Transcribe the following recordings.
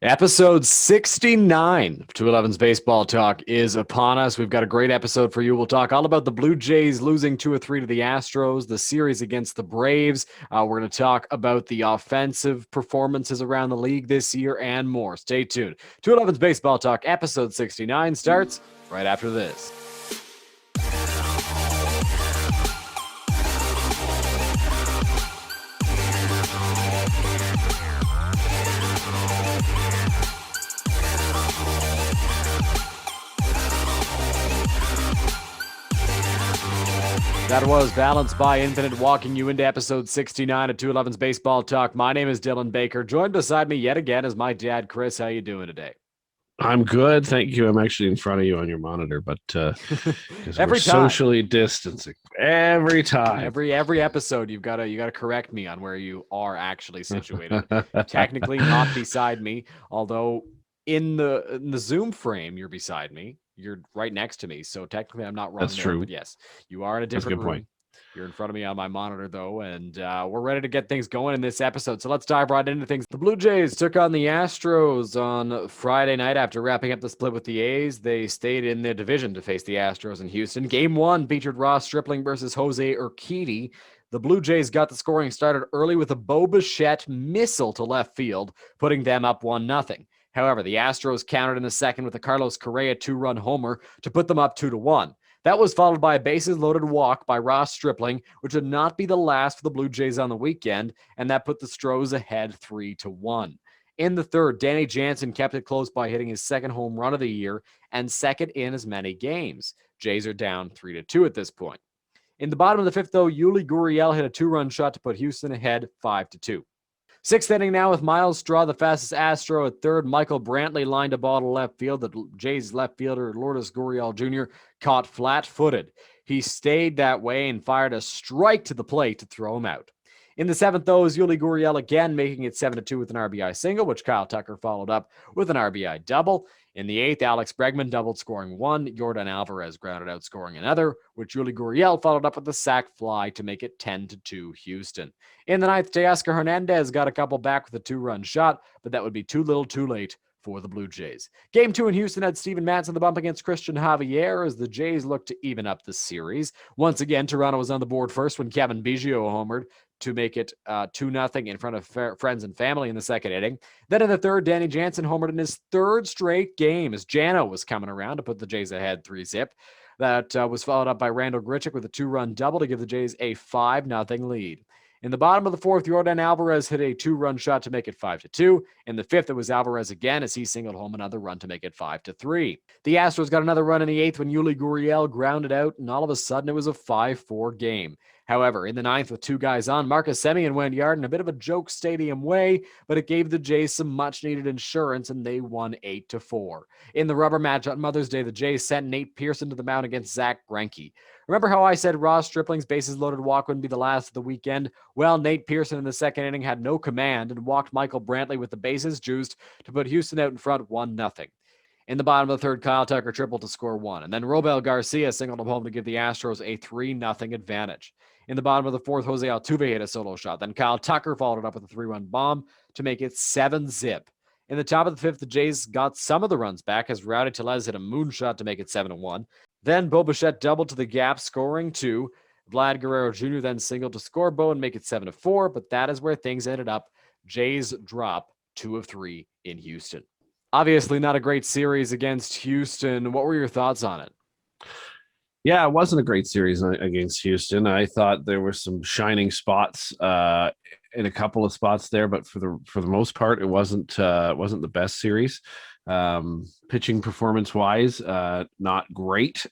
Episode 69 of 211's Baseball Talk is upon us. We've got a great episode for you. We'll talk all about the Blue Jays losing 2-3 to the Astros, the series against the Braves. We're going to talk about the offensive performances around the league this year and more. Stay tuned. 211's Baseball Talk, episode 69 starts right after this. That was Balanced by Infinite, walking you into episode 69 of 211's Baseball Talk. My name is Dylan Baker. Joined beside me yet again is my dad, Chris. How you doing today? I'm good, thank you. I'm actually in front of you on your monitor, but every time, socially distancing every time, every episode, you gotta correct me on where you are actually situated. Technically, not beside me, although in the Zoom frame, you're beside me. You're right next to me, so technically I'm not wrong. That's there, true. But yes, you are in a different room. Point. You're in front of me on my monitor, though, and we're ready to get things going in this episode. So let's dive right into things. The Blue Jays took on the Astros on Friday night after wrapping up the split with the A's. They stayed in the division to face the Astros in Houston. Game 1 featured Ross Stripling versus Jose Urquidy. The Blue Jays got the scoring started early with a Bo Bichette missile to left field, putting them up 1-0. However, the Astros countered in the second with a Carlos Correa 2-run homer to put them up 2-1. That was followed by a bases-loaded walk by Ross Stripling, which would not be the last for the Blue Jays on the weekend, and that put the Stros ahead 3-1. In the third, Danny Jansen kept it close by hitting his second home run of the year and second in as many games. Jays are down 3-2 at this point. In the bottom of the fifth, though, Yuli Gurriel hit a 2-run shot to put Houston ahead 5-2. Sixth inning now with Miles Straw, the fastest Astro at third. Michael Brantley lined a ball to left field that Jays left fielder Lourdes Gurriel Jr. caught flat-footed. He stayed that way and fired a strike to the plate to throw him out. In the seventh, though, is Yuli Gurriel again, making it 7-2 with an RBI single, which Kyle Tucker followed up with an RBI double. In the eighth, Alex Bregman doubled, scoring one. Yordan Alvarez grounded out, scoring another, which Yuli Gurriel followed up with a sac fly to make it 10-2 Houston. In the ninth, Teoscar Hernandez got a couple back with a 2-run shot, but that would be too little too late for the Blue Jays. Game 2 in Houston had Steven Matz on the bump against Christian Javier as the Jays looked to even up the series. Once again, Toronto was on the board first when Kevin Biggio homered to make it 2-0 in front of friends and family in the second inning. Then in the third, Danny Jansen homered in his third straight game as Jano was coming around to put the Jays ahead 3-0. That was followed up by Randall Grichuk with a 2-run double to give the Jays a 5-0 lead. In the bottom of the fourth, Yordan Alvarez hit a 2-run shot to make it 5-2. In the fifth, it was Alvarez again as he singled home another run to make it 5-3. The Astros got another run in the eighth when Yuli Gurriel grounded out, and all of a sudden it was a 5-4 game. However, in the ninth with two guys on, Marcus Semien went yard in a bit of a joke stadium way, but it gave the Jays some much-needed insurance, and they won 8-4. In the rubber match on Mother's Day, the Jays sent Nate Pearson to the mound against Zach Greinke. Remember how I said Ross Stripling's bases-loaded walk wouldn't be the last of the weekend? Well, Nate Pearson in the second inning had no command and walked Michael Brantley with the bases juiced to put Houston out in front 1-0. In the bottom of the third, Kyle Tucker tripled to score one, and then Robel Garcia singled him home to give the Astros a 3-0 advantage. In the bottom of the fourth, Jose Altuve hit a solo shot. Then Kyle Tucker followed it up with a 3-run bomb to make it 7-0. In the top of the fifth, the Jays got some of the runs back as Rowdy Tellez hit a moonshot to make it 7-1. Then Bo Bichette doubled to the gap, scoring 2. Vlad Guerrero Jr. then singled to score Bo and make it 7-4, but that is where things ended up. Jays drop 2 of 3 in Houston. Obviously not a great series against Houston. What were your thoughts on it? Yeah, it wasn't a great series against Houston. I thought there were some shining spots in a couple of spots there, but for the most part, it wasn't the best series. Pitching performance wise, not great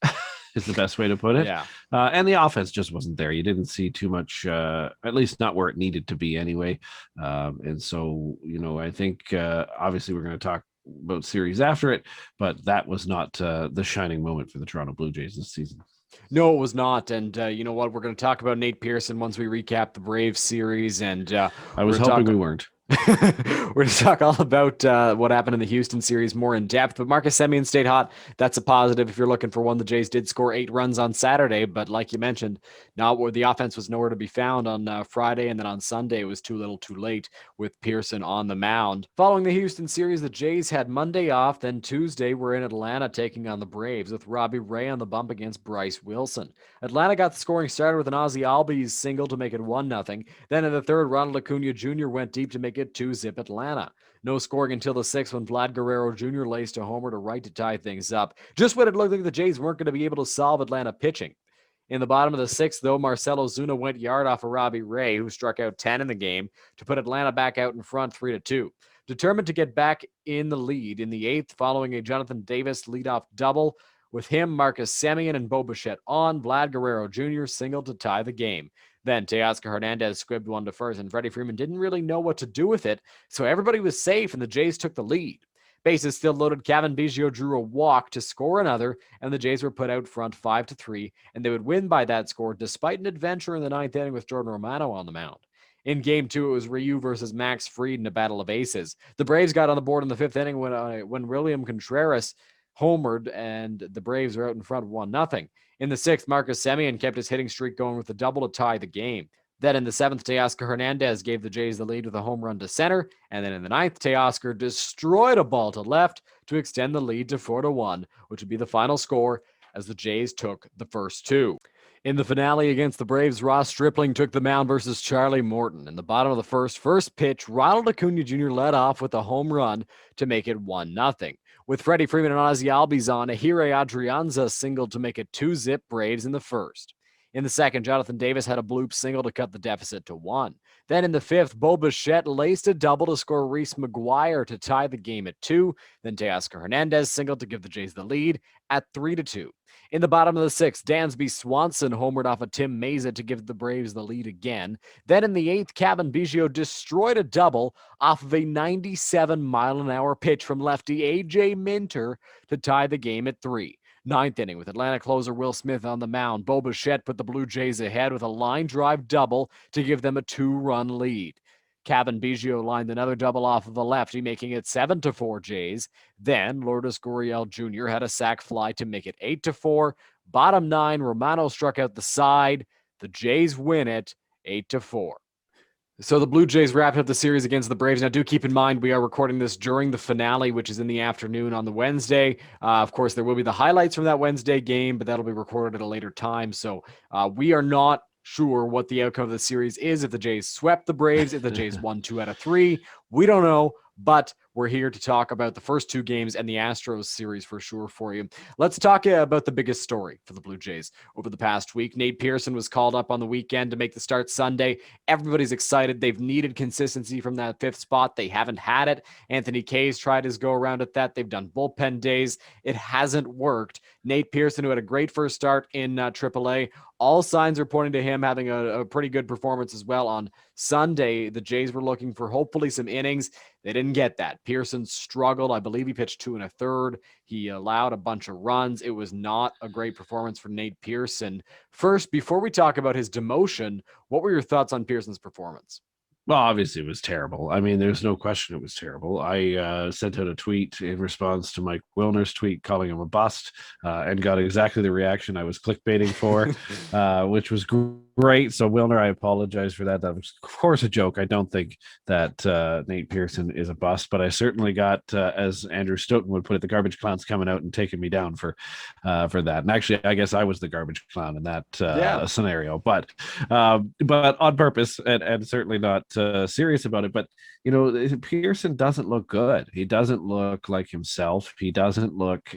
is the best way to put it. Yeah. And the offense just wasn't there. You didn't see too much, at least not where it needed to be anyway. And so, I think obviously we're going to talk about series after it, but that was not the shining moment for the Toronto Blue Jays this season. No, it was not. And you know what? We're going to talk about Nate Pearson once we recap the Braves series. And I was hoping we weren't. We're going to talk all about what happened in the Houston series more in depth. But Marcus Semien stayed hot. That's a positive if you're looking for one. The Jays did score 8 runs on Saturday, but like you mentioned, not where the offense was nowhere to be found on Friday, and then on Sunday it was too little, too late with Pearson on the mound. Following the Houston series, the Jays had Monday off. Then Tuesday we're in Atlanta taking on the Braves with Robbie Ray on the bump against Bryce Wilson. Atlanta got the scoring started with an Ozzie Albies single to make it 1-0. Then in the third, Ronald Acuna Jr. went deep to make it 2-zip Atlanta. No scoring until the sixth when Vlad Guerrero Jr. laced a homer to right to tie things up. Just when it looked like the Jays weren't going to be able to solve Atlanta pitching. In the bottom of the sixth, though, Marcell Ozuna went yard off of Robbie Ray, who struck out 10 in the game, to put Atlanta back out in front 3-2. Determined to get back in the lead in the eighth following a Jonathan Davis leadoff double. With him, Marcus Semien and Bo Bichette on, Vlad Guerrero Jr. singled to tie the game. Then Teoscar Hernandez squibbed one to first, and Freddie Freeman didn't really know what to do with it, so everybody was safe, and the Jays took the lead. Bases still loaded, Cavan Biggio drew a walk to score another, and the Jays were put out front 5-3, and they would win by that score despite an adventure in the ninth inning with Jordan Romano on the mound. In game two, it was Ryu versus Max Fried in a battle of aces. The Braves got on the board in the fifth inning when William Contreras homered, and the Braves are out in front 1-0. In the sixth, Marcus Semien kept his hitting streak going with a double to tie the game. Then in the seventh, Teoscar Hernandez gave the Jays the lead with a home run to center. And then in the ninth, Teoscar destroyed a ball to left to extend the lead to 4-1, which would be the final score as the Jays took the first two. In the finale against the Braves, Ross Stripling took the mound versus Charlie Morton. In the bottom of the first pitch, Ronald Acuna Jr. led off with a home run to make it 1-0. With Freddie Freeman and Ozzie Albies on, Ahire Adrianza singled to make it 2-zip Braves in the first. In the second, Jonathan Davis had a bloop single to cut the deficit to 1. Then in the fifth, Bo Bichette laced a double to score Reese McGuire to tie the game at 2. Then Teoscar Hernandez singled to give the Jays the lead at 3-2. In the bottom of the sixth, Dansby Swanson homered off of Tim Meza to give the Braves the lead again. Then in the eighth, Cavan Biggio destroyed a double off of a 97-mile-an-hour pitch from lefty A.J. Minter to tie the game at 3. Ninth inning with Atlanta closer Will Smith on the mound. Bo Bichette put the Blue Jays ahead with a line drive double to give them a 2-run lead. Cavan Biggio lined another double off of the lefty, making it 7-4 Jays. Then Lourdes Gurriel Jr. had a sac fly to make it 8-4. Bottom 9, Romano struck out the side. The Jays win it 8-4. So the Blue Jays wrapped up the series against the Braves. Now, do keep in mind, we are recording this during the finale, which is in the afternoon on the Wednesday. Of course, there will be the highlights from that Wednesday game, but that'll be recorded at a later time. So we are not sure what the outcome of the series is. If the Jays swept the Braves, if the Jays won 2 out of 3, we don't know. But we're here to talk about the first 2 games and the Astros series for sure for you. Let's talk about the biggest story for the Blue Jays over the past week. Nate Pearson was called up on the weekend to make the start Sunday. Everybody's excited. They've needed consistency from that 5th spot. They haven't had it. Anthony Kay's tried his go around at that. They've done bullpen days. It hasn't worked. Nate Pearson, who had a great first start in AAA, all signs are pointing to him having a pretty good performance as well on Sunday. The Jays were looking for hopefully some innings. They didn't get that. Pearson struggled. I believe he pitched 2 1/3. He allowed a bunch of runs. It was not a great performance for Nate Pearson. First, before we talk about his demotion, what were your thoughts on Pearson's performance? Well, obviously it was terrible. I mean, there's no question it was terrible. I sent out a tweet in response to Mike Wilner's tweet calling him a bust, and got exactly the reaction I was clickbaiting for, which was great. So Wilner, I apologize for that. That was, of course, a joke. I don't think that Nate Pearson is a bust, but I certainly got, as Andrew Stoughton would put it, the garbage clown's coming out and taking me down for that. And actually, I guess I was the garbage clown in that scenario, but on purpose, and certainly not serious about it. But Pearson doesn't look good. He doesn't look like himself. He doesn't look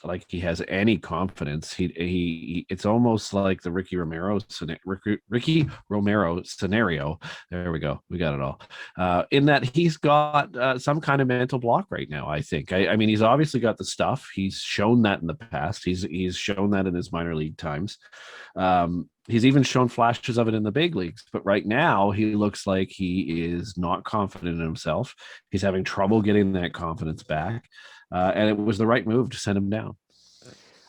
like he has any confidence. He it's almost like the Ricky Romero scenario. There we go. We got it all. In that he's got some kind of mental block right now. I think. I mean, he's obviously got the stuff. He's shown that in the past. He's shown that in his minor league times. He's even shown flashes of it in the big leagues, but right now he looks like he is not confident in himself. He's having trouble getting that confidence back, and it was the right move to send him down.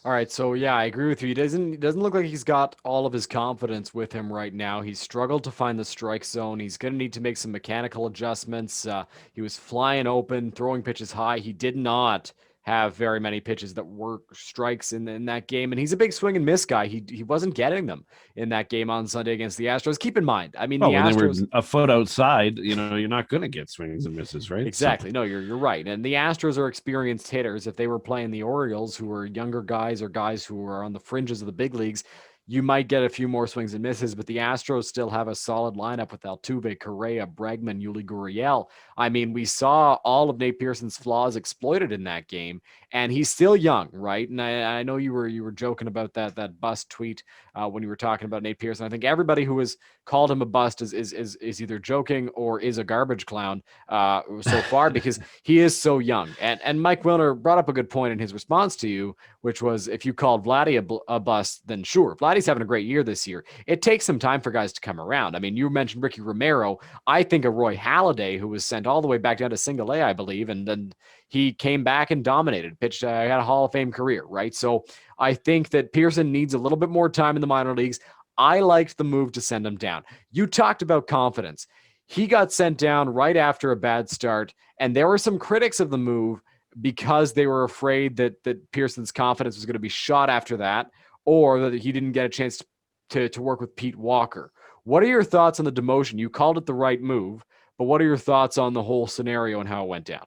All right, so yeah, I agree with you. He doesn't look like he's got all of his confidence with him right now. He's struggled to find the strike zone. He's going to need to make some mechanical adjustments. He was flying open, throwing pitches high. He did not have very many pitches that were strikes in that game, and he's a big swing and miss guy. He wasn't getting them in that game on Sunday against the Astros. Keep in mind, I mean, the Well, when they were Astros. a foot outside, you're not going to get swings and misses, right? So Exactly. No, you're right. And the Astros are experienced hitters. If they were playing the Orioles, who are younger guys or guys who are on the fringes of the big leagues, you might get a few more swings and misses. But the Astros still have a solid lineup with Altuve, Correa, Bregman, Yuli Gurriel. I mean, we saw all of Nate Pearson's flaws exploited in that game, and he's still young, right? And I know you were joking about that bust tweet when you were talking about Nate Pearson. I think everybody who has called him a bust is either joking or is a garbage clown so far because he is so young. And Mike Wilner brought up a good point in his response to you, which was if you called Vladdy a bust, then sure, Vladdy's having a great year this year. It takes some time for guys to come around. I mean, you mentioned Ricky Romero. I think of Roy Halladay, who was sent all the way back down to Single A, I believe, and then he came back and dominated, pitched, had a Hall of Fame career, right? So I think that Pearson needs a little bit more time in the minor leagues. I liked the move to send him down. You talked about confidence. He got sent down right after a bad start, and there were some critics of the move because they were afraid that Pearson's confidence was going to be shot after that, or that he didn't get a chance to work with Pete Walker. What are your thoughts on the demotion? You called it the right move, but what are your thoughts on the whole scenario and how it went down?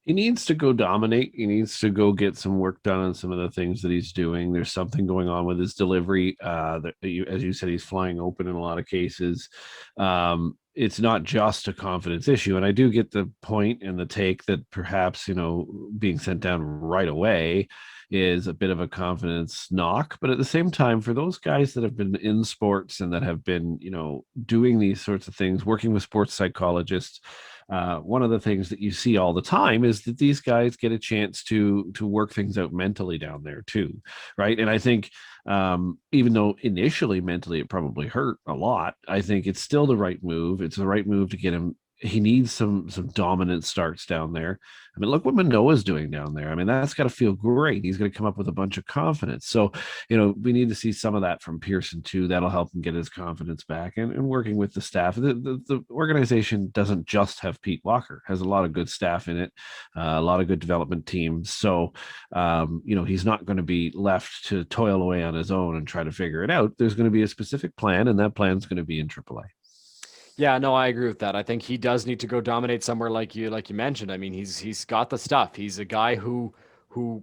he needs to go dominate. He needs to go get some work done on some of the things that he's doing. There's something going on with his delivery. As you said, he's flying open in a lot of cases. It's not just a confidence issue. And I do get the point and the take that perhaps, being sent down right away is a bit of a confidence knock. But at the same time, for those guys that have been in sports and that have been, doing these sorts of things, working with sports psychologists, one of the things that you see all the time is that these guys get a chance to work things out mentally down there too, right? And I think even though initially mentally it probably hurt a lot, I think it's still the right move. It's the right move to get him. He needs some dominant starts down there. I mean, look what Manoa's doing down there. I mean, that's got to feel great. He's going to come up with a bunch of confidence. So, we need to see some of that from Pearson too. That'll help him get his confidence back. And working with the staff, the organization doesn't just have Pete Walker; has a lot of good staff in it, a lot of good development teams. So, he's not going to be left to toil away on his own and try to figure it out. There's going to be a specific plan, and that plan is going to be in AAA. Yeah, no, I agree with that. I think he does need to go dominate somewhere like you mentioned. I mean, he's got the stuff. He's a guy who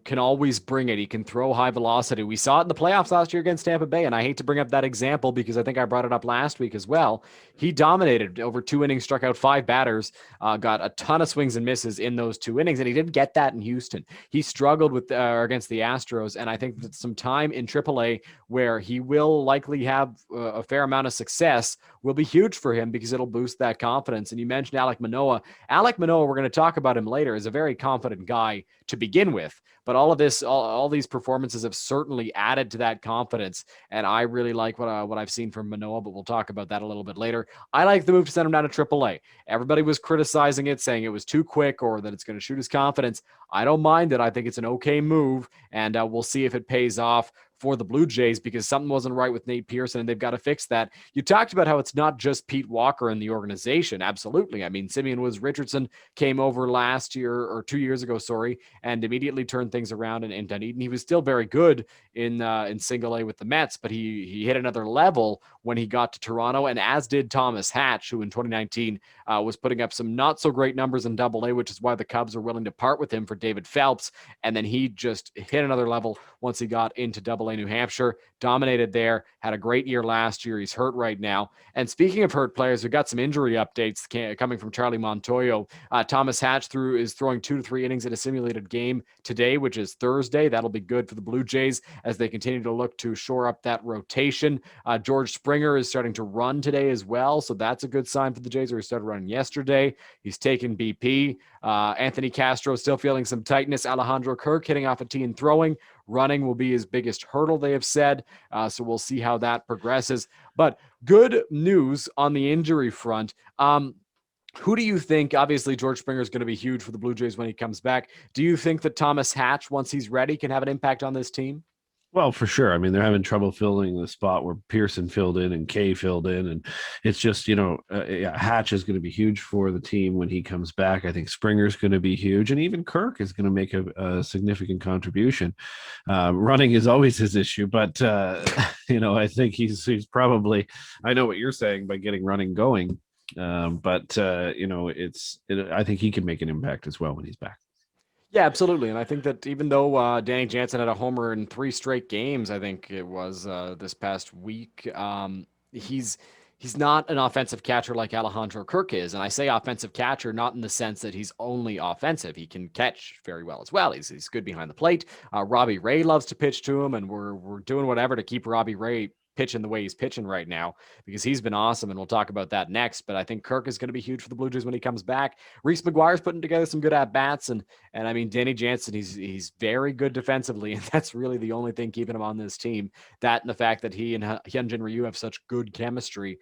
can always bring it. He can throw high velocity. We saw it in the playoffs last year against Tampa Bay, and I hate to bring up that example because I think I brought it up last week as well. He dominated over 2 innings, struck out 5 batters, got a ton of swings and misses in those 2 innings, and he didn't get that in Houston. He struggled with against the Astros, and I think that some time in AAA where he will likely have a fair amount of success will be huge for him because it'll boost that confidence. And you mentioned Alek Manoah. Alek Manoah, we're going to talk about him later, is a very confident guy to begin with. But all these performances have certainly added to that confidence. And I really like what I've seen from Manoah, but we'll talk about that a little bit later. I like the move to send him down to AAA. Everybody was criticizing it, saying it was too quick or that it's going to shoot his confidence. I don't mind it. I think it's an okay move, and we'll see if it pays off for the Blue Jays because something wasn't right with Nate Pearson and they've got to fix that. You talked about how it's not just Pete Walker in the organization. Absolutely. I mean, Simeon Woods Richardson came over last year or 2 years ago, sorry, and immediately turned things around in Dunedin. He was still very good in Single A with the Mets, but he hit another level when he got to Toronto, and as did Thomas Hatch, who in 2019 was putting up some not so great numbers in Double A, which is why the Cubs are willing to part with him for David Phelps. And then he just hit another level once he got into Double A New Hampshire, dominated there, had a great year last year. He's hurt right now. And speaking of hurt players, we've got some injury updates coming from Charlie Montoyo. Thomas Hatch is throwing 2 to 3 innings in a simulated game today, which is Thursday. That'll be good for the Blue Jays as they continue to look to shore up that rotation. George Springer is starting to run today as well, so that's a good sign for the Jays. He started running yesterday. He's taken BP. Anthony Castro still feeling some tightness. Alejandro Kirk hitting off a tee and throwing. Running will be his biggest hurdle, they have said. So we'll see how that progresses. But good news on the injury front. Who do you think? Obviously, George Springer is going to be huge for the Blue Jays when he comes back. Do you think that Thomas Hatch, once he's ready, can have an impact on this team? Well, for sure. I mean, they're having trouble filling the spot where Pearson filled in and Kay filled in, and it's just yeah, Hatch is going to be huge for the team when he comes back. I think Springer's going to be huge, and even Kirk is going to make a significant contribution. Running is always his issue, but I think he's probably. I know what you're saying by getting running going, but I think he can make an impact as well when he's back. Yeah, absolutely. And I think that even though Danny Jansen had a homer in three straight games, I think it was this past week, he's he's not an offensive catcher like Alejandro Kirk is. And I say offensive catcher not in the sense that he's only offensive. He can catch very well as well. He's good behind the plate. Robbie Ray loves to pitch to him, and we're doing whatever to keep Robbie Ray pitching the way he's pitching right now because he's been awesome, and we'll talk about that next. But I think Kirk is going to be huge for the Blue Jays when he comes back. Reese McGuire's putting together some good at bats, and I mean, Danny Jansen, he's very good defensively, and that's really the only thing keeping him on this team. That and the fact that he and Hyunjin Ryu have such good chemistry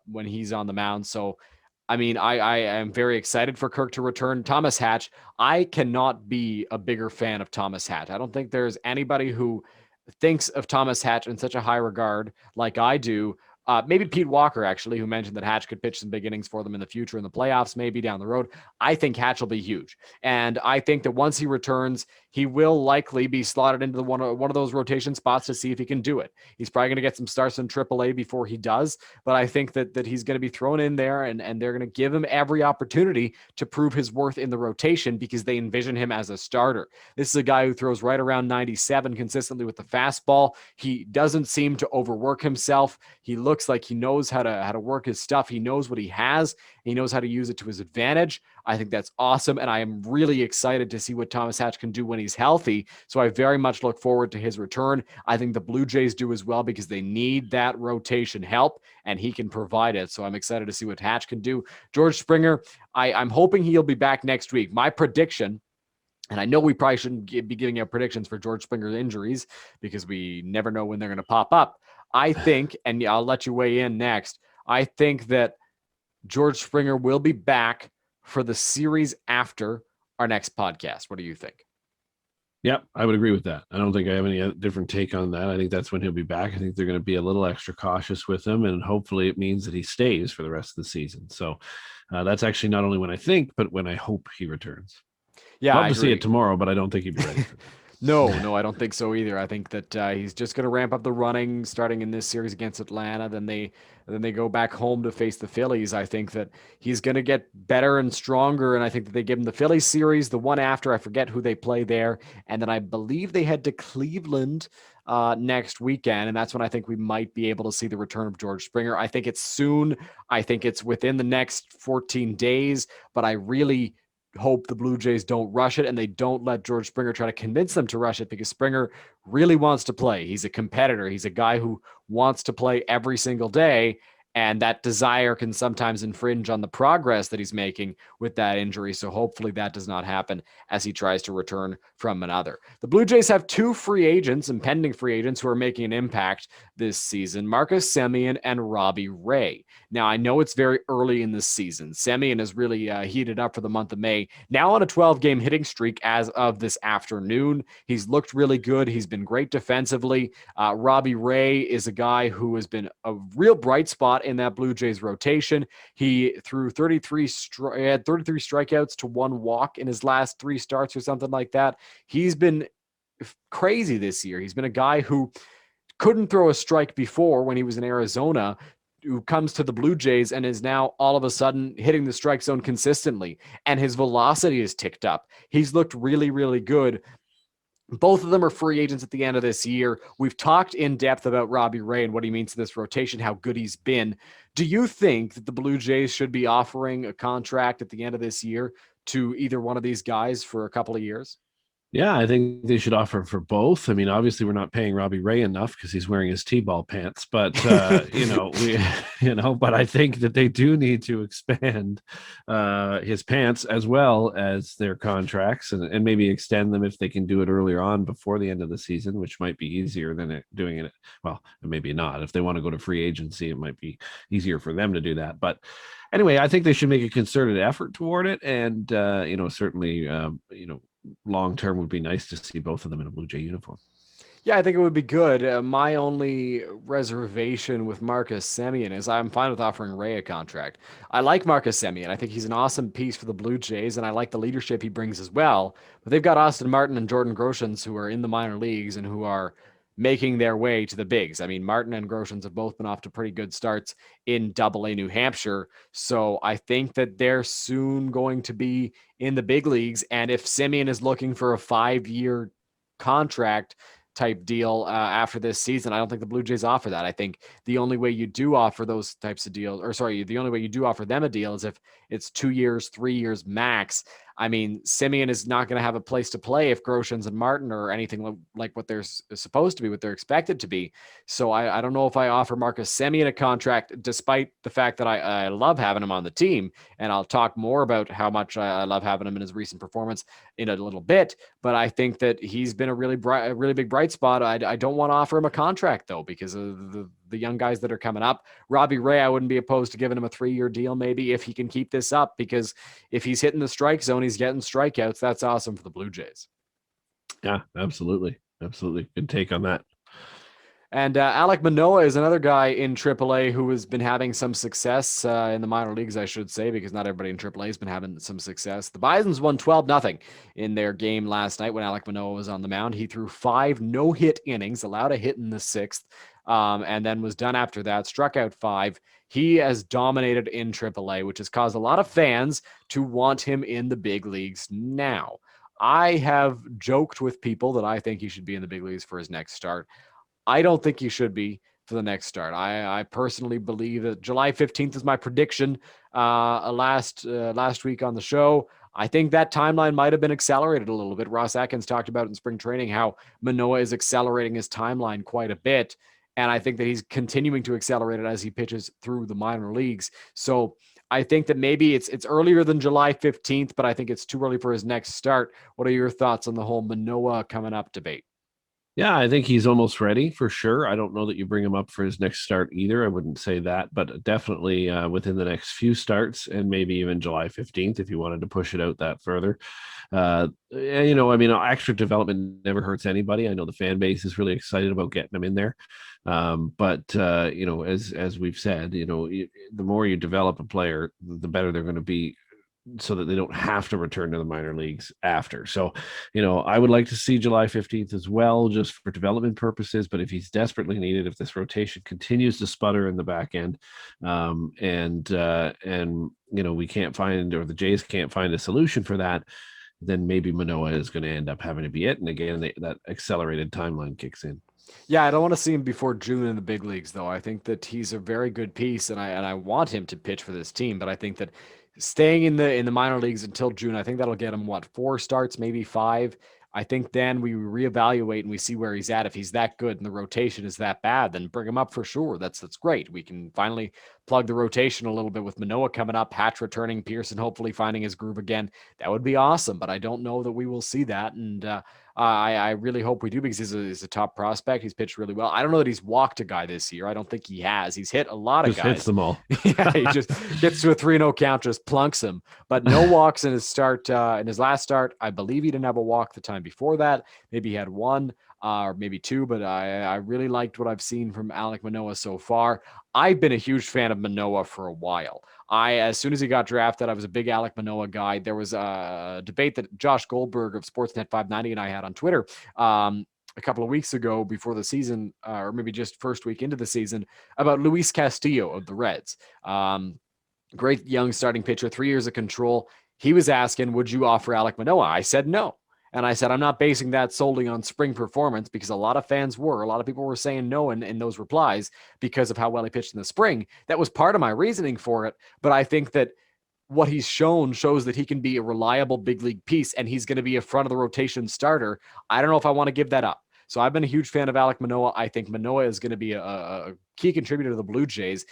when he's on the mound. So, I mean, I am very excited for Kirk to return. Thomas Hatch, I cannot be a bigger fan of Thomas Hatch. I don't think there's anybody who thinks of Thomas Hatch in such a high regard like I do. Maybe Pete Walker, actually, who mentioned that Hatch could pitch some big innings for them in the future in the playoffs, maybe down the road. I think Hatch will be huge. And I think that once he returns, he will likely be slotted into one of those rotation spots to see if he can do it. He's probably going to get some starts in AAA before he does, but I think that he's going to be thrown in there, and they're going to give him every opportunity to prove his worth in the rotation because they envision him as a starter. This is a guy who throws right around 97 consistently with the fastball. He doesn't seem to overwork himself. He looks like he knows how to work his stuff. He knows what he has. He knows how to use it to his advantage. I think that's awesome, and I am really excited to see what Thomas Hatch can do when he's healthy. So I very much look forward to his return. I think the Blue Jays do as well because they need that rotation help, and he can provide it. So I'm excited to see what Hatch can do. George Springer, I'm hoping he'll be back next week. My prediction, and I know we probably shouldn't be giving out predictions for George Springer's injuries because we never know when they're going to pop up. I think, and I'll let you weigh in next, I think that George Springer will be back for the series after our next podcast. What do you think? Yep, I would agree with that. I don't think I have any different take on that. I think that's when he'll be back. I think they're going to be a little extra cautious with him, and hopefully it means that he stays for the rest of the season. So that's actually not only when I think, but when I hope he returns. Yeah, Love I to see agree. it tomorrow, but I don't think he'd be ready for that. No, I don't think so either. I think that he's just going to ramp up the running starting in this series against Atlanta. Then they go back home to face the Phillies. I think that he's going to get better and stronger, and I think that they give him the Phillies series, the one after I forget who they play there, and then I believe they head to Cleveland next weekend, and that's when I think we might be able to see the return of George Springer. I think it's soon. I think it's within the next 14 days, but I really hope the Blue Jays don't rush it and they don't let George Springer try to convince them to rush it because Springer really wants to play. He's a competitor. He's a guy who wants to play every single day. And that desire can sometimes infringe on the progress that he's making with that injury. So hopefully that does not happen as he tries to return from another. The Blue Jays have two free agents and pending free agents who are making an impact this season, Marcus Semien and Robbie Ray. Now, I know it's very early in this season. Semien has really heated up for the month of May. Now on a 12-game hitting streak as of this afternoon. He's looked really good. He's been great defensively. Robbie Ray is a guy who has been a real bright spot in that Blue Jays rotation. He threw 33 strikeouts to one walk in his last three starts or something like that. He's been crazy this year. He's been a guy who couldn't throw a strike before when he was in Arizona, who comes to the Blue Jays and is now all of a sudden hitting the strike zone consistently. And his velocity is ticked up. He's looked really, really good. Both of them are free agents at the end of this year. We've talked in depth about Robbie Ray and what he means to this rotation, how good he's been. Do you think that the Blue Jays should be offering a contract at the end of this year to either one of these guys for a couple of years? Yeah, I think they should offer for both. I mean, obviously, we're not paying Robbie Ray enough because he's wearing his T-ball pants, but but I think that they do need to expand his pants as well as their contracts, and maybe extend them if they can do it earlier on before the end of the season, which might be easier than doing it. Well, maybe not. If they want to go to free agency, it might be easier for them to do that, but. Anyway, I think they should make a concerted effort toward it, and certainly, long term would be nice to see both of them in a Blue Jay uniform. Yeah, I think it would be good. My only reservation with Marcus Semien is I'm fine with offering Ray a contract. I like Marcus Semien. I think he's an awesome piece for the Blue Jays, and I like the leadership he brings as well. But they've got Austin Martin and Jordan Groshans who are in the minor leagues and who are making their way to the bigs. I mean, Martin and Groshans have both been off to pretty good starts in Double A New Hampshire. So I think that they're soon going to be in the big leagues. And if Semien is looking for a 5-year contract type deal after this season, I don't think the Blue Jays offer that. I think the only way you do offer those types of deals, or sorry, the only way you do offer them a deal is if it's 2 years, 3 years max. I mean, Simeon is not going to have a place to play if Groshans and Martin are anything like what they're supposed to be, what they're expected to be. So I don't know if I offer Marcus Semien a contract, despite the fact that I love having him on the team. And I'll talk more about how much I love having him in his recent performance in a little bit. But I think that he's been a really big bright spot. I don't want to offer him a contract though, because of the young guys that are coming up. Robbie Ray, I wouldn't be opposed to giving him a 3-year deal, maybe, if he can keep this up, because if he's hitting the strike zone, he's getting strikeouts. That's awesome for the Blue Jays. Yeah, absolutely. Absolutely. Good take on that. And Alek Manoah is another guy in AAA who has been having some success in the minor leagues, I should say, because not everybody in AAA has been having some success. The Bisons won 12-0 in their game last night when Alek Manoah was on the mound. He threw 5 no-hit innings, allowed a hit in the sixth, and then was done after that, struck out 5. He has dominated in AAA, which has caused a lot of fans to want him in the big leagues now. I have joked with people that I think he should be in the big leagues for his next start. I don't think he should be for the next start. I personally believe that July 15th is my prediction last week on the show. I think that timeline might have been accelerated a little bit. Ross Atkins talked about in spring training how Manoah is accelerating his timeline quite a bit. And I think that he's continuing to accelerate it as he pitches through the minor leagues. So I think that maybe it's earlier than July 15th, but I think it's too early for his next start. What are your thoughts on the whole Manoah coming up debate? Yeah, I think he's almost ready for sure. I don't know that you bring him up for his next start either. I wouldn't say that, but definitely within the next few starts and maybe even July 15th if you wanted to push it out that further. I mean, extra development never hurts anybody. I know the fan base is really excited about getting him in there. As we've said, the more you develop a player, the better they're going to be so that they don't have to return to the minor leagues after. So, I would like to see July 15th as well, just for development purposes. But if he's desperately needed, if this rotation continues to sputter in the back end, we can't find, or the Jays can't find a solution for that, then maybe Manoah is going to end up having to be it. And again, that accelerated timeline kicks in. Yeah, I don't want to see him before June in the big leagues, though. I think that he's a very good piece, and I want him to pitch for this team. But I think that staying in the minor leagues until June, I think that'll get him 4 starts, maybe 5. I think then we reevaluate and we see where he's at. If he's that good and the rotation is that bad, then bring him up for sure. That's great. We can finally plug the rotation a little bit with Manoah coming up, Hatch returning, Pearson hopefully finding his groove again. That would be awesome. But I don't know that we will see that, and I really hope we do, because he's a top prospect. He's pitched really well. I don't know that he's walked a guy this year. I don't think he has. He's hit a lot of Just guys. hits them all. Yeah, he just gets to a 3-0 count, just plunks him. But no walks in his start. In his last start, I believe he didn't have a walk the time before that. Maybe he had one or maybe two, but I really liked what I've seen from Alek Manoah so far. I've been a huge fan of Manoah for a while. As soon as he got drafted, I was a big Alek Manoah guy. There was a debate that Josh Goldberg of Sportsnet 590 and I had on Twitter a couple of weeks ago before the season, or maybe just first week into the season, about Luis Castillo of the Reds. Great young starting pitcher, 3 years of control. He was asking, would you offer Alek Manoah? I said no. And I said, I'm not basing that solely on spring performance, because a lot of fans were. A lot of people were saying no in those replies because of how well he pitched in the spring. That was part of my reasoning for it. But I think that what he's shown shows that he can be a reliable big league piece, and he's going to be a front of the rotation starter. I don't know if I want to give that up. So I've been a huge fan of Alek Manoah. I think Manoah is going to be a key contributor to the Blue Jays.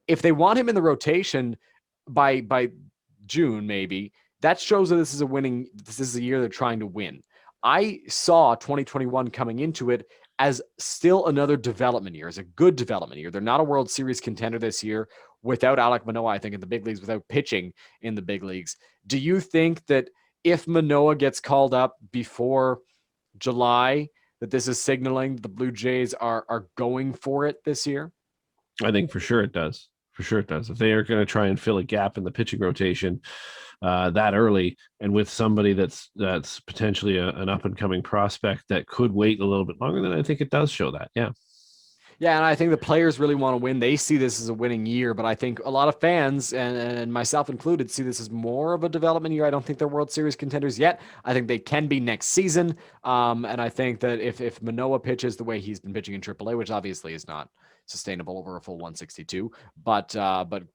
If they want him in the rotation by June, maybe, that shows that this is a year they're trying to win. I saw 2021 coming into it as still another development year, as a good development year. They're not a World Series contender this year without Alek Manoah, I think, in the big leagues, without pitching in the big leagues. Do you think that if Manoah gets called up before July, that this is signaling the Blue Jays are going for it this year? I think for sure it does. For sure it does. If they are going to try and fill a gap in the pitching rotation that early, and with somebody that's potentially an up and coming prospect that could wait a little bit longer, then I think it does show that. Yeah. Yeah, and I think the players really want to win. They see this as a winning year, but I think a lot of fans, and myself included, see this as more of a development year. I don't think they're World Series contenders yet. I think they can be next season. And I think that if Manoah pitches the way he's been pitching in AAA, which obviously is not sustainable over a full 162, but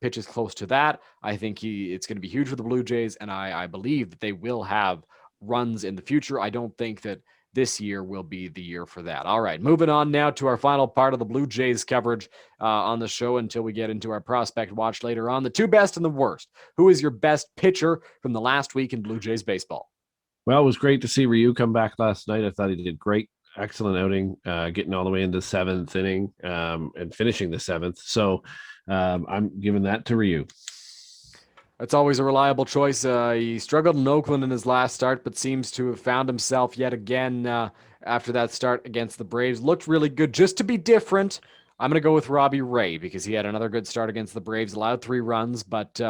pitches close to that, I think it's going to be huge for the Blue Jays, and I believe that they will have runs in the future. I don't think that this year will be the year for that. All right, moving on now to our final part of the Blue Jays coverage on the show until we get into our prospect watch later on. The two best and the worst. Who is your best pitcher from the last week in Blue Jays baseball? Well, it was great to see Ryu come back last night. I thought he did great. Excellent outing, getting all the way into the seventh inning and finishing the seventh. So I'm giving that to Ryu. That's always a reliable choice. He struggled in Oakland in his last start, but seems to have found himself yet again after that start against the Braves. Looked really good. Just to be different, I'm going to go with Robbie Ray because he had another good start against the Braves, allowed 3 runs, but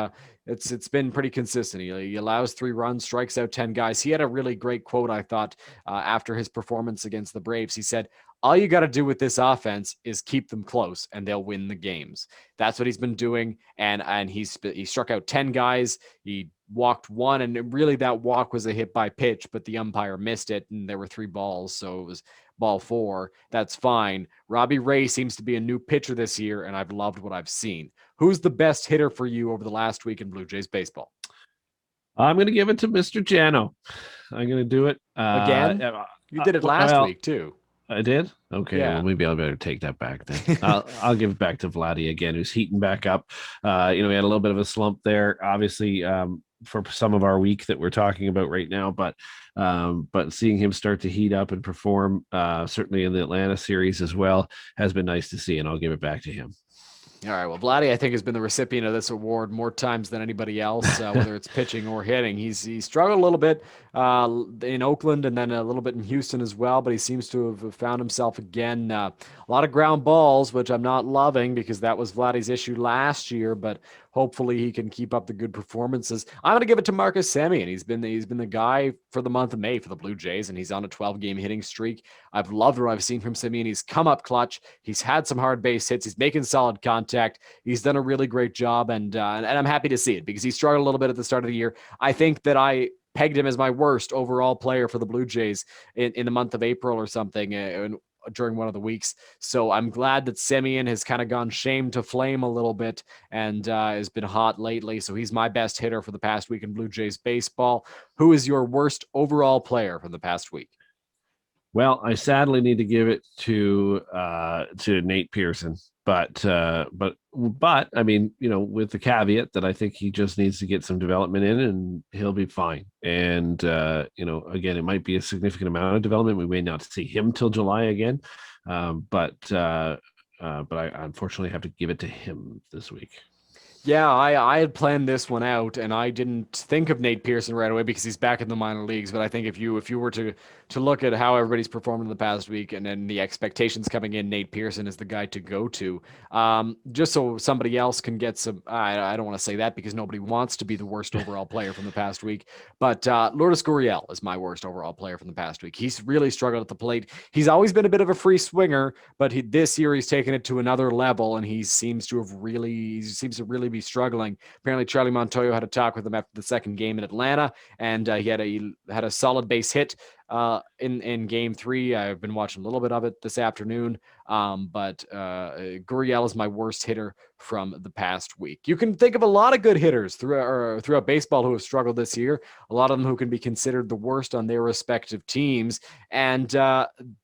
it's been pretty consistent. He allows 3 runs, strikes out 10 guys. He had a really great quote, I thought, after his performance against the Braves. He said, all you got to do with this offense is keep them close and they'll win the games. That's what he's been doing. And he struck out 10 guys. He walked 1, and really that walk was a hit by pitch, but the umpire missed it, and there were 3 balls. So it was ball 4. That's fine. Robbie Ray seems to be a new pitcher this year, and I've loved what I've seen. Who's the best hitter for you over the last week in Blue Jays baseball? I'm going to give it to Mr. Jano. I'm going to do it. Again? You did it last week, too. I did? Okay, Yeah. well, maybe I'll better take that back then. I'll give it back to Vladdy again, who's heating back up. We had a little bit of a slump there, obviously, for some of our week that we're talking about right now. But seeing him start to heat up and perform, certainly in the Atlanta series as well, has been nice to see, and I'll give it back to him. All right. Well, Vladdy, I think, has been the recipient of this award more times than anybody else, whether it's pitching or hitting. He struggled a little bit in Oakland and then a little bit in Houston as well, but he seems to have found himself again. A lot of ground balls, which I'm not loving because that was Vladdy's issue last year, but hopefully he can keep up the good performances. I'm going to give it to Marcus Semien. He's been the guy for the month of May for the Blue Jays, and he's on a 12-game hitting streak. I've loved what I've seen from Semien. He's come up clutch. He's had some hard base hits. He's making solid contact. He's done a really great job, and I'm happy to see it because he struggled a little bit at the start of the year. I think that I pegged him as my worst overall player for the Blue Jays in the month of April or something during one of the weeks. So I'm glad that Semien has kind of gone shame to flame a little bit and has been hot lately. So he's my best hitter for the past week in Blue Jays baseball. Who is your worst overall player from the past week? Well, I sadly need to give it to Nate Pearson, but I mean, with the caveat that I think he just needs to get some development in, and he'll be fine. And again, it might be a significant amount of development. We may not see him till July again, but I unfortunately have to give it to him this week. Yeah, I had planned this one out, and I didn't think of Nate Pearson right away because he's back in the minor leagues. But I think if you were to look at how everybody's performed in the past week, and then the expectations coming in, Nate Pearson is the guy to go to. Just so somebody else can get some. I don't want to say that because nobody wants to be the worst overall player from the past week. But Lourdes Gurriel is my worst overall player from the past week. He's really struggled at the plate. He's always been a bit of a free swinger, but this year he's taken it to another level, and he seems to really be struggling. Apparently, Charlie Montoyo had a talk with him after the second game in Atlanta, and he had a solid base hit in game 3. I've been watching a little bit of it this afternoon, but Gurriel is my worst hitter from the past week. You can think of a lot of good hitters throughout baseball who have struggled this year, a lot of them who can be considered the worst on their respective teams, and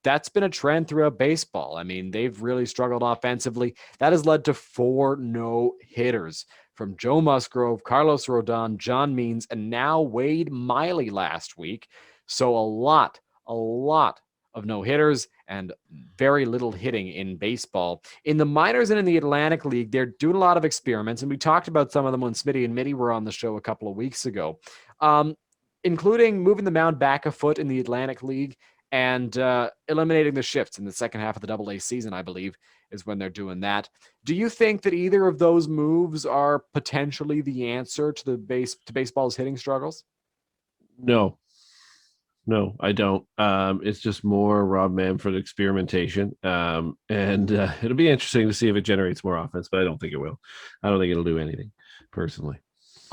that's been a trend throughout baseball. I mean, they've really struggled offensively. That has led to 4 no-hitters from Joe Musgrove, Carlos Rodon, John Means, and now Wade Miley last week. So a lot of no-hitters and very little hitting in baseball. In the minors and in the Atlantic League, they're doing a lot of experiments, and we talked about some of them when Smitty and Mitty were on the show a couple of weeks ago, including moving the mound back a foot in the Atlantic League and eliminating the shifts in the second half of the Double A season, I believe, is when they're doing that. Do you think that either of those moves are potentially the answer to baseball's hitting struggles? No, no, I don't. It's just more Rob Manfred experimentation. And it'll be interesting to see if it generates more offense, but I don't think it will. I don't think it'll do anything personally.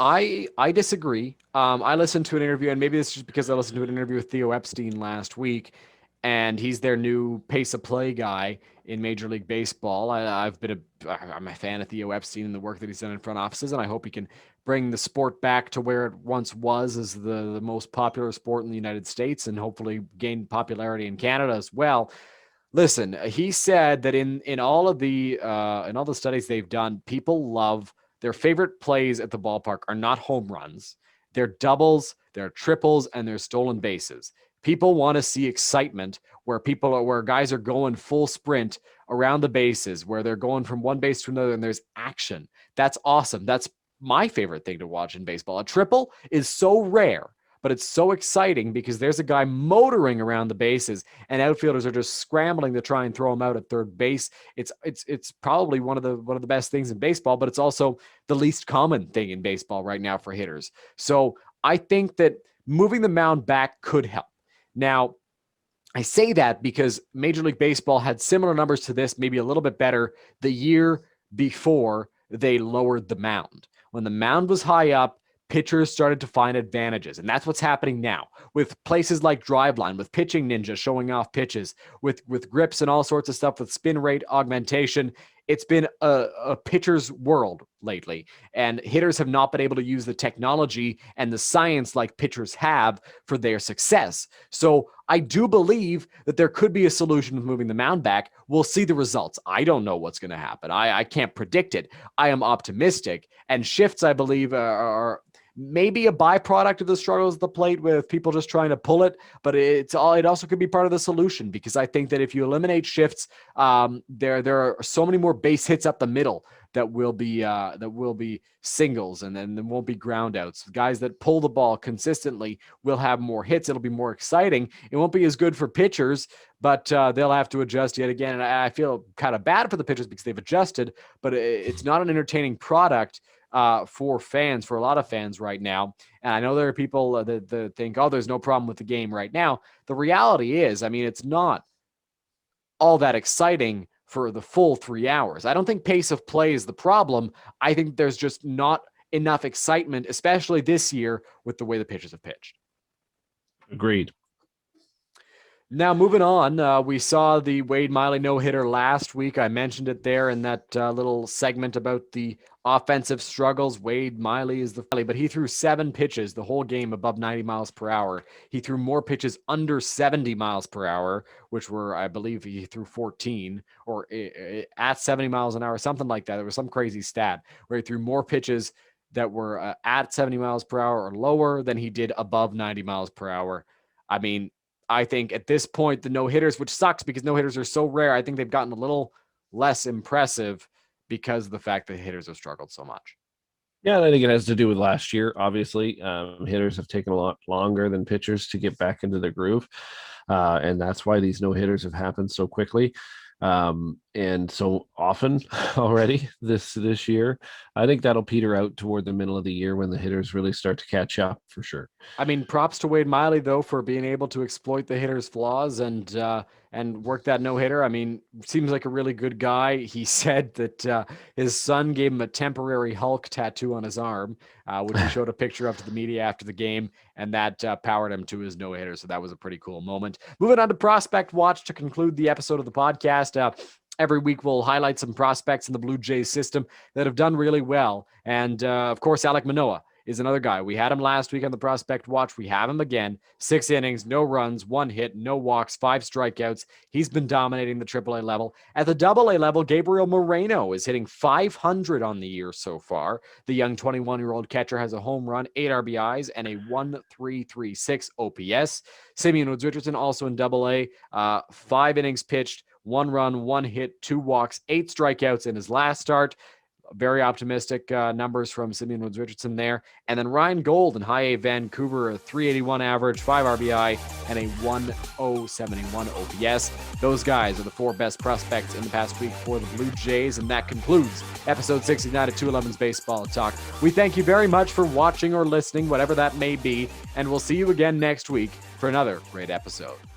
I disagree. I listened to an interview, and maybe this is just because I listened to an interview with Theo Epstein last week, and he's their new pace of play guy in Major League Baseball. I'm a fan of Theo Epstein and the work that he's done in front offices, and I hope he can bring the sport back to where it once was as the most popular sport in the United States, and hopefully gain popularity in Canada as well. Listen, he said that in all the studies they've done, people love their favorite plays at the ballpark are not home runs. They're doubles, they're triples, and they're stolen bases. People want to see excitement where guys are going full sprint around the bases, where they're going from one base to another and there's action. That's awesome. That's my favorite thing to watch in baseball. A triple is so rare, but it's so exciting because there's a guy motoring around the bases and outfielders are just scrambling to try and throw him out at third base. It's probably one of the best things in baseball, but it's also the least common thing in baseball right now for hitters. So I think that moving the mound back could help. Now, I say that because Major League Baseball had similar numbers to this, maybe a little bit better, the year before they lowered the mound. When the mound was high up, pitchers started to find advantages. And that's what's happening now with places like Driveline, with Pitching Ninja showing off pitches, with grips and all sorts of stuff, with spin rate augmentation. It's been a pitcher's world lately, and hitters have not been able to use the technology and the science like pitchers have for their success. So I do believe that there could be a solution with moving the mound back. We'll see the results. I don't know what's going to happen. I can't predict it. I am optimistic. And shifts, I believe, are maybe a byproduct of the struggles at the plate with people just trying to pull it, but it also could be part of the solution, because I think that if you eliminate shifts, there are so many more base hits up the middle that will be singles, and then there won't be ground outs. Guys that pull the ball consistently will have more hits. It'll be more exciting. It won't be as good for pitchers, but they'll have to adjust yet again. And I feel kind of bad for the pitchers because they've adjusted, but it's not an entertaining product for fans, for a lot of fans right now. And I know there are people that think, oh, there's no problem with the game right now. The reality is, I mean, it's not all that exciting for the full 3 hours. I don't think pace of play is the problem. I think there's just not enough excitement, especially this year with the way the pitchers have pitched. Agreed. Now, moving on, we saw the Wade Miley no-hitter last week. I mentioned it there in that little segment about the offensive struggles. Wade Miley is but he threw 7 pitches the whole game above 90 miles per hour. He threw more pitches under 70 miles per hour, which were, I believe, he threw 14 or at 70 miles an hour, something like that. There was some crazy stat where he threw more pitches that were at 70 miles per hour or lower than he did above 90 miles per hour. I mean, I think at this point, the no-hitters, which sucks because no-hitters are so rare, I think they've gotten a little less impressive because of the fact that hitters have struggled so much. Yeah, I think it has to do with last year. Obviously, hitters have taken a lot longer than pitchers to get back into their groove, and that's why these no-hitters have happened so quickly. And so often already this year. I think that'll peter out toward the middle of the year when the hitters really start to catch up, for sure. I mean, props to Wade Miley though for being able to exploit the hitter's flaws and work that no hitter. I mean, seems like a really good guy. He said that his son gave him a temporary Hulk tattoo on his arm, which he showed a picture of to the media after the game, and that powered him to his no hitter. So that was a pretty cool moment. Moving on to Prospect Watch to conclude the episode of the podcast. Every week, we'll highlight some prospects in the Blue Jays system that have done really well. And, of course, Alek Manoah is another guy. We had him last week on the Prospect Watch. We have him again. 6 innings, no runs, 1 hit, no walks, 5 strikeouts. He's been dominating the AAA level. At the AA level, Gabriel Moreno is hitting .500 on the year so far. The young 21-year-old catcher has a home run, 8 RBIs, and a 1.336 OPS. Simeon Woods Richardson also in AA, 5 innings pitched, 1 run, 1 hit, 2 walks, 8 strikeouts in his last start. very optimistic numbers from Simeon Woods Richardson there. And then Ryan Gold in high A Vancouver, a 381 average, 5 RBI, and a 107.1 OPS. Those guys are the 4 best prospects in the past week for the Blue Jays. And that concludes episode 69 of 211's Baseball Talk. We thank you very much for watching or listening, whatever that may be. And we'll see you again next week for another great episode.